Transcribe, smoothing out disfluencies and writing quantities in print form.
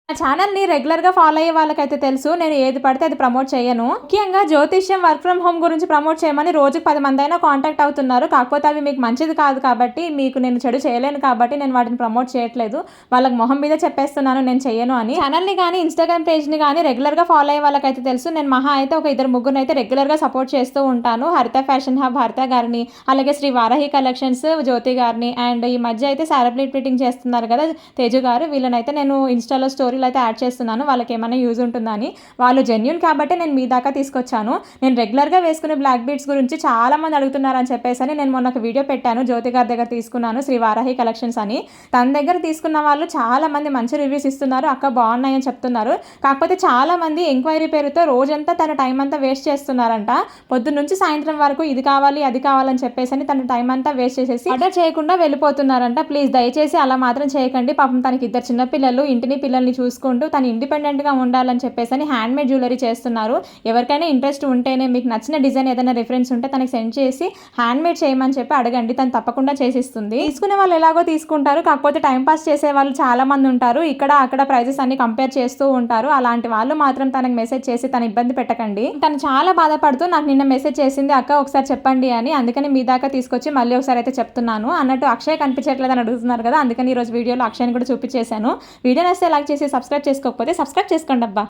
నా ఛానల్‌ని రెగ్యులర్‌గా ఫాలో అయ్యే వాళ్ళకైతే తెలుసు. నేను ఏది పడితే అది ప్రమోట్ చేయను. ముఖ్యంగా జ్యోతిష్యం, వర్క్ ఫ్రమ్ హోమ్ గురించి ప్రమోట్ చేయమని రోజుకి 10 మందైనా కాంటాక్ట్ అవుతున్నారు. కాకపోతే అవి మీకు మంచిది కాదు కాబట్టి, మీకు నేను చెడు చేయలేను కాబట్టి నేను వాటిని ప్రమోట్ చేయట్లేదు. వాళ్ళకి మొహం మీద చెప్పేస్తున్నాను నేను చెయ్యను అని. ఛానల్‌ని గానీ, ఇన్‌స్టాగ్రామ్ పేజ్‌ని గానీ రెగ్యులర్‌గా ఫాలో అయ్యే వాళ్ళకైతే తెలుసు. నేను మహా అయితే ఒక ఇద్దరు ముగ్గురినైతే రెగ్యులర్‌గా సపోర్ట్ చేస్తూ ఉంటాను. హరిత ఫ్యాషన్ హబ్ హరిత గారిని, అలాగే శ్రీ వారాహి కలెక్షన్స్ జ్యోతి గారిని, అండ్ ఈ మధ్య అయితే శారీ ప్లీటింగ్ చేస్తున్నారు కదా తేజు గారు, వీళ్ళనైతే నేను ఇన్‌స్టాలో స్టోరీలు అయితే యాడ్ చేస్తున్నాను. వాళ్ళకి ఏమైనా యూజ్ ఉంటుందని. వాళ్ళు జెన్యూన్ కాబట్టి నేను మీ దాకా తీసుకొచ్చాను. నేను రెగ్యులర్‌గా వేసుకునే బ్లాక్ బీడ్స్ గురించి చాలా మంది అడుగుతున్నారని చెప్పేసని నేను మొన్న ఒక వీడియో పెట్టాను. జ్యోతి గారి దగ్గర తీసుకున్నాను, శ్రీ వారాహి కలెక్షన్స్ అని. తన దగ్గర తీసుకున్న వాళ్ళు చాలా మంది మంచి రివ్యూస్ ఇస్తున్నారు. అక్క బాగున్నాయని చెప్తున్నారు. కాకపోతే చాలా మంది ఎంక్వైరీ పేరుతో రోజంతా తన టైం అంతా వేస్ట్ చేస్తున్నారంట. పొద్దున్నుంచి సాయంత్రం వరకు ఇది కావాలి అది కావాలని చెప్పేసని తన టైం అంతా వేస్ట్ చేసేసి ఆర్డర్ చేయకుండా వెళ్ళిపోతున్నారంట. ప్లీజ్ దయచేసి అలా మాత్రం చేయకండి. పాపం తనకి ఇద్దరు చిన్నపిల్లలు, ఇంటిని పిల్లల్ని చూసుకుంటూ తను ఇండిపెండెంట్‌గా ఉండాలని చెప్పేసని హ్యాండ్‌మేడ్ జ్యువెలరీ చేస్తున్నారు. ఎవరికైనా ఇంట్రెస్ట్ ఉంటేనే మీకు నచ్చిన డిజైన్ ఏదైనా రిఫరెన్స్ ఉంటే తనకి సెండ్ చేసి హ్యాండ్‌మేడ్ చేయమని చెప్పి అడగండి. తను తప్పకుండా చేసిస్తుంది. తీసుకునే వాళ్ళు ఎలాగో తీసుకుంటారు. కాకపోతే టైం పాస్ చేసే వాళ్ళు చాలా మంది ఉంటారు. ఇక్కడ అక్కడ ప్రైజెస్ అన్ని కంపేర్ చేస్తూ ఉంటారు. అలాంటి వాళ్ళు మాత్రం తనకి మెసేజ్ చేసి తను ఇబ్బంది పెట్టకండి. తను చాలా బాధపడుతూ నాకు నిన్న మెసేజ్ చేసింది, అక్క ఒకసారి చెప్పండి అని. అందుకని మీ దాకా తీసుకొచ్చి మళ్ళీ ఒకసారి అయితే చెప్తున్నాను అన్నట్టు. అక్షయ్ కనిపించట్లేదని అడుగుతున్నారు కదా, అందుకని ఈరోజు వీడియోలో అక్షయ్ని కూడా చూపించేశాను. వీడియో నచ్చితే లైక్ చేసి సబ్స్క్రైబ్ చేసుకోకపోతే సబ్స్క్రైబ్ చేసుకోండి అబ్బా.